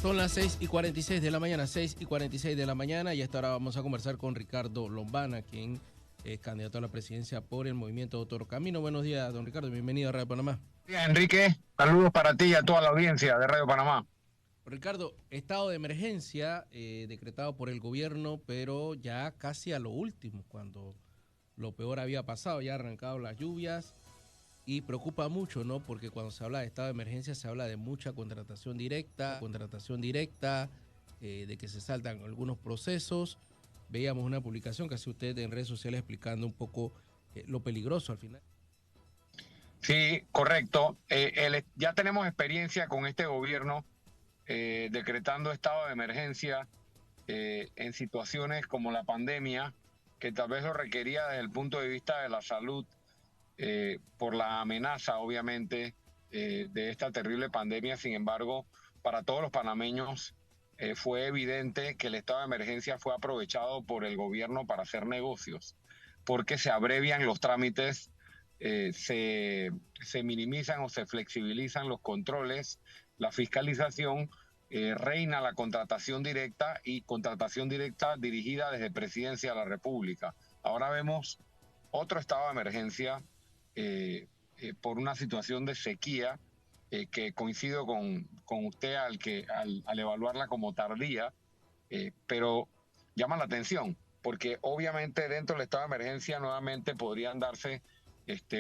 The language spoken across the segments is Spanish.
Son las 6:46 de la mañana, 6:46 de la mañana, y hasta ahora vamos a conversar con Ricardo Lombana, quien es candidato a la presidencia por el Movimiento Otro Camino. Buenos días, don Ricardo, bienvenido a Radio Panamá. Bien, Enrique, saludos para ti y a toda la audiencia de Radio Panamá. Ricardo, estado de emergencia decretado por el gobierno, pero ya casi a lo último, cuando lo peor había pasado, ya arrancado las lluvias, y preocupa mucho, ¿no? Porque cuando se habla de estado de emergencia se habla de mucha contratación directa, de que se saltan algunos procesos. Veíamos una publicación que hace usted en redes sociales explicando un poco lo peligroso al final. Sí, correcto. Ya tenemos experiencia con este gobierno decretando estado de emergencia en situaciones como la pandemia, que tal vez lo requería desde el punto de vista de la salud, por la amenaza, obviamente, de esta terrible pandemia. Sin embargo, para todos los panameños fue evidente que el estado de emergencia fue aprovechado por el gobierno para hacer negocios, porque se abrevian los trámites, se minimizan o se flexibilizan los controles, la fiscalización, reina la contratación directa y contratación directa dirigida desde Presidencia de la República. Ahora vemos otro estado de emergencia por una situación de sequía que coincido con usted al evaluarla como tardía, pero llama la atención, porque obviamente dentro del estado de emergencia nuevamente podrían darse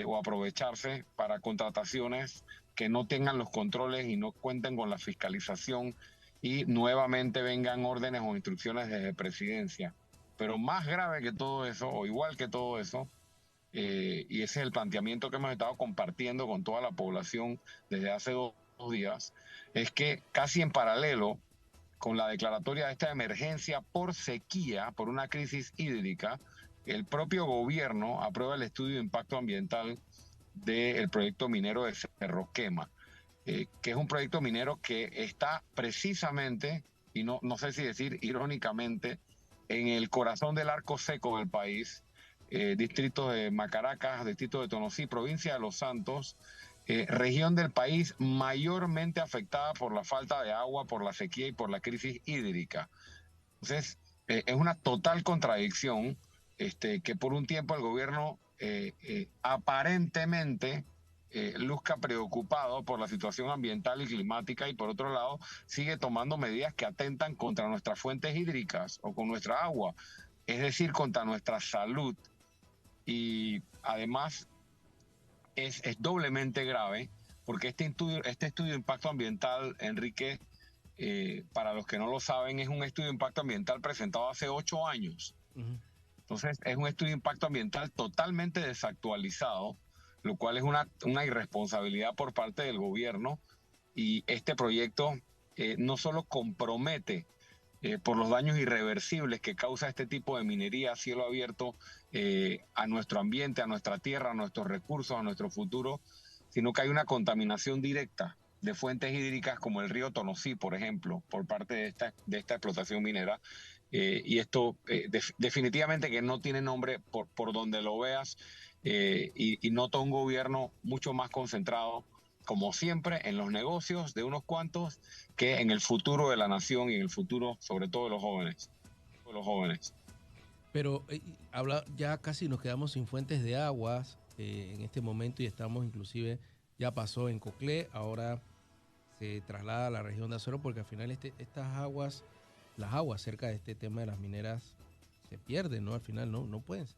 o aprovecharse para contrataciones que no tengan los controles y no cuenten con la fiscalización y nuevamente vengan órdenes o instrucciones desde Presidencia. Pero más grave que todo eso, o igual que todo eso, y ese es el planteamiento que hemos estado compartiendo con toda la población desde hace dos días, es que casi en paralelo con la declaratoria de esta emergencia por sequía, por una crisis hídrica, el propio gobierno aprueba el estudio de impacto ambiental del proyecto minero de Cerro Quema, que es un proyecto minero que está precisamente, y no sé si decir irónicamente, en el corazón del arco seco del país, distritos de Macaracas, distrito de Tonosí, provincia de Los Santos, región del país mayormente afectada por la falta de agua, por la sequía y por la crisis hídrica. Entonces, es una total contradicción que por un tiempo el gobierno aparentemente luzca preocupado por la situación ambiental y climática y por otro lado sigue tomando medidas que atentan contra nuestras fuentes hídricas o con nuestra agua, es decir, contra nuestra salud. Y además es doblemente grave porque este estudio de impacto ambiental, Enrique, para los que no lo saben, es un estudio de impacto ambiental presentado hace 8 años. Entonces, es un estudio de impacto ambiental totalmente desactualizado, lo cual es una irresponsabilidad por parte del gobierno. Y este proyecto no solo compromete por los daños irreversibles que causa este tipo de minería a cielo abierto a nuestro ambiente, a nuestra tierra, a nuestros recursos, a nuestro futuro, sino que hay una contaminación directa de fuentes hídricas como el río Tonosí, por ejemplo, por parte de esta explotación minera. Y esto definitivamente que no tiene nombre por donde lo veas, y nota un gobierno mucho más concentrado, como siempre, en los negocios de unos cuantos que en el futuro de la nación y en el futuro, sobre todo, de los jóvenes. De los jóvenes. Pero ya casi nos quedamos sin fuentes de aguas en este momento, y estamos inclusive, ya pasó en Coclé, ahora se traslada a la región de Acero, porque al final las aguas cerca de este tema de las mineras se pierden, ¿no? Al final no pueden ser.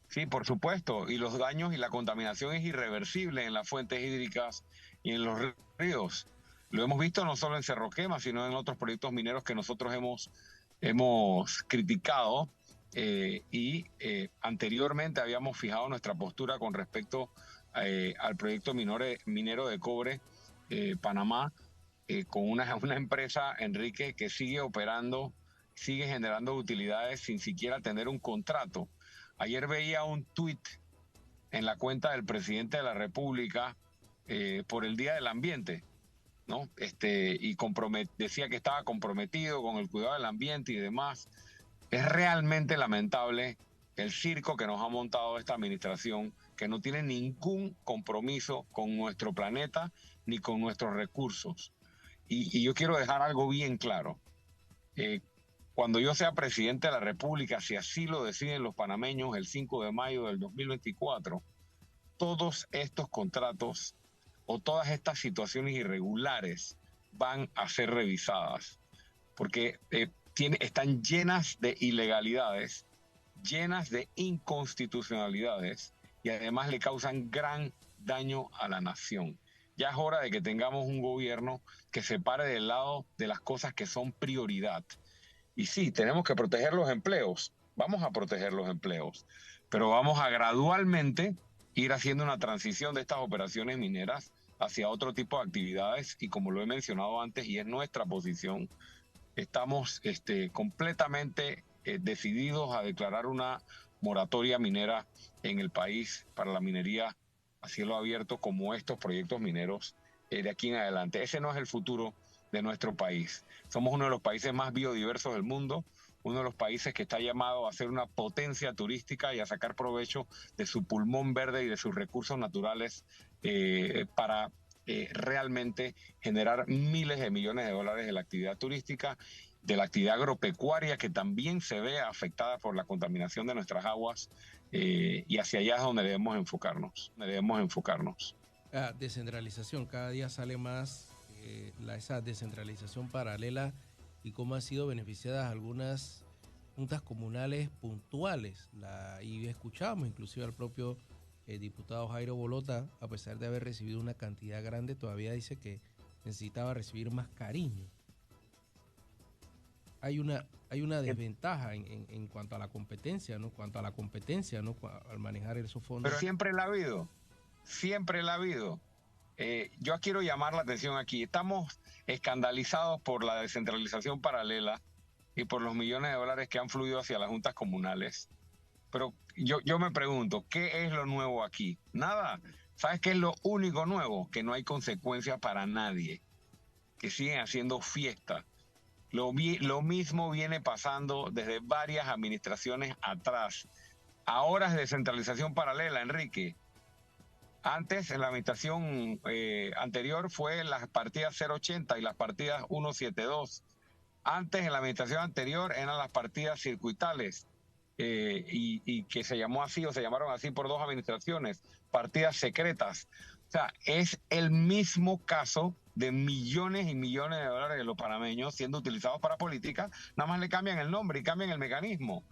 Sí, por supuesto, y los daños y la contaminación es irreversible en las fuentes hídricas y en los ríos. Lo hemos visto no solo en Cerro Quema, sino en otros proyectos mineros que nosotros hemos criticado, y anteriormente habíamos fijado nuestra postura con respecto al proyecto minero de cobre Panamá, con una empresa, Enrique, que sigue operando, sigue generando utilidades sin siquiera tener un contrato. Ayer veía un tuit en la cuenta del presidente de la República por el Día del Ambiente, ¿no? Y decía que estaba comprometido con el cuidado del ambiente y demás. Es realmente lamentable el circo que nos ha montado esta administración, que no tiene ningún compromiso con nuestro planeta ni con nuestros recursos. y yo quiero dejar algo bien claro. Eh, Cuando yo sea presidente de la República, si así lo deciden los panameños el 5 de mayo del 2024, todos estos contratos o todas estas situaciones irregulares van a ser revisadas, porque están llenas de ilegalidades, llenas de inconstitucionalidades y además le causan gran daño a la nación. Ya es hora de que tengamos un gobierno que se pare del lado de las cosas que son prioridad. Y sí, tenemos que proteger los empleos, vamos a proteger los empleos, pero vamos a gradualmente ir haciendo una transición de estas operaciones mineras hacia otro tipo de actividades y como lo he mencionado antes y es nuestra posición, estamos completamente decididos a declarar una moratoria minera en el país para la minería a cielo abierto como estos proyectos mineros de aquí en adelante. Ese no es el futuro de nuestro país. Somos uno de los países más biodiversos del mundo, uno de los países que está llamado a ser una potencia turística y a sacar provecho de su pulmón verde y de sus recursos naturales para realmente generar miles de millones de dólares de la actividad turística, de la actividad agropecuaria que también se ve afectada por la contaminación de nuestras aguas y hacia allá es donde debemos enfocarnos, Descentralización, cada día sale más esa descentralización paralela y cómo han sido beneficiadas algunas juntas comunales puntuales. Y escuchamos inclusive al propio diputado Jairo Bolota, a pesar de haber recibido una cantidad grande, todavía dice que necesitaba recibir más cariño. Hay una desventaja en cuanto a la competencia, ¿no? Al manejar esos fondos. Pero siempre la ha habido, siempre la ha habido. Yo quiero llamar la atención aquí. Estamos escandalizados por la descentralización paralela y por los millones de dólares que han fluido hacia las juntas comunales. Pero yo me pregunto, ¿qué es lo nuevo aquí? Nada. ¿Sabes qué es lo único nuevo? Que no hay consecuencias para nadie, que siguen haciendo fiesta. Lo mismo viene pasando desde varias administraciones atrás. Ahora es descentralización paralela, Enrique. Antes, en la administración anterior, fue las partidas 080 y las partidas 172. Antes, en la administración anterior, eran las partidas circuitales y que se llamó así o se llamaron así por dos administraciones, partidas secretas. O sea, es el mismo caso de millones y millones de dólares de los panameños siendo utilizados para política, nada más le cambian el nombre y cambian el mecanismo.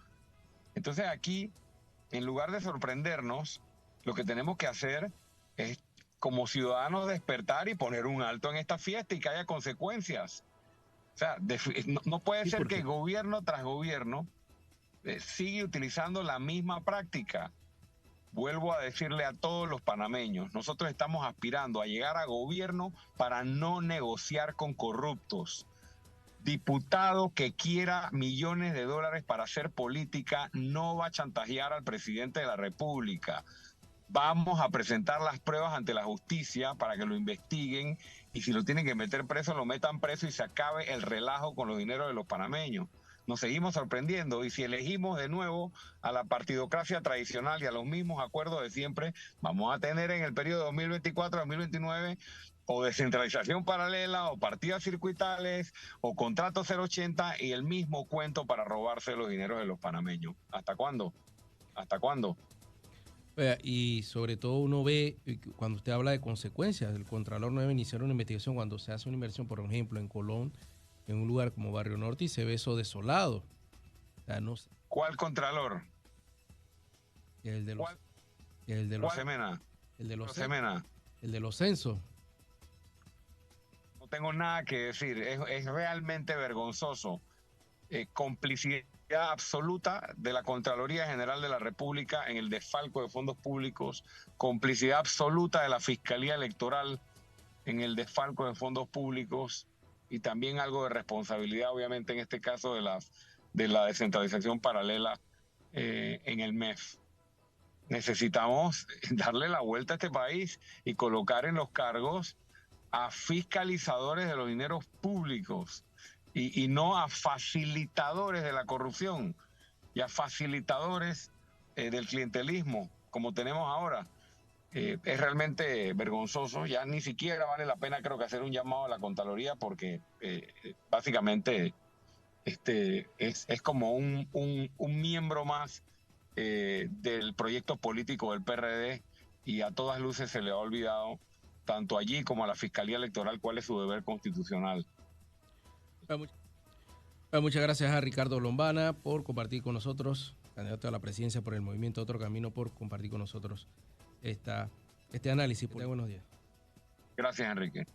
Entonces aquí, en lugar de sorprendernos, lo que tenemos que hacer es como ciudadanos despertar y poner un alto en esta fiesta y que haya consecuencias. O sea, no puede ser que gobierno tras gobierno sigue utilizando la misma práctica. Vuelvo a decirle a todos los panameños, nosotros estamos aspirando a llegar a gobierno para no negociar con corruptos. Diputado que quiera millones de dólares para hacer política no va a chantajear al presidente de la República. Vamos a presentar las pruebas ante la justicia para que lo investiguen y si lo tienen que meter preso, lo metan preso y se acabe el relajo con los dineros de los panameños. Nos seguimos sorprendiendo y si elegimos de nuevo a la partidocracia tradicional y a los mismos acuerdos de siempre, vamos a tener en el periodo 2024-2029 o descentralización paralela o partidas circuitales o contratos 080 y el mismo cuento para robarse los dineros de los panameños. ¿Hasta cuándo? ¿Hasta cuándo? Y sobre todo uno ve, cuando usted habla de consecuencias, el Contralor no debe iniciar una investigación cuando se hace una inversión, por ejemplo, en Colón, en un lugar como Barrio Norte, y se ve eso desolado. O sea, no sé. ¿Cuál Contralor? El de los Semena. El de los Semena. El de los censos. No tengo nada que decir, es realmente vergonzoso. Complicidad absoluta de la Contraloría General de la República en el desfalco de fondos públicos, complicidad absoluta de la Fiscalía Electoral en el desfalco de fondos públicos y también algo de responsabilidad, obviamente, en este caso de la descentralización paralela en el MEF. Necesitamos darle la vuelta a este país y colocar en los cargos a fiscalizadores de los dineros públicos y no a facilitadores de la corrupción y a facilitadores del clientelismo, como tenemos ahora. Es realmente vergonzoso. Ya ni siquiera vale la pena, creo que, hacer un llamado a la Contraloría, porque básicamente es como un miembro más del proyecto político del PRD, y a todas luces se le ha olvidado, tanto allí como a la Fiscalía Electoral, cuál es su deber constitucional. Muchas gracias a Ricardo Lombana por compartir con nosotros, candidato a la presidencia por el movimiento Otro Camino, por compartir con nosotros este análisis. Buenos días. Gracias, Enrique.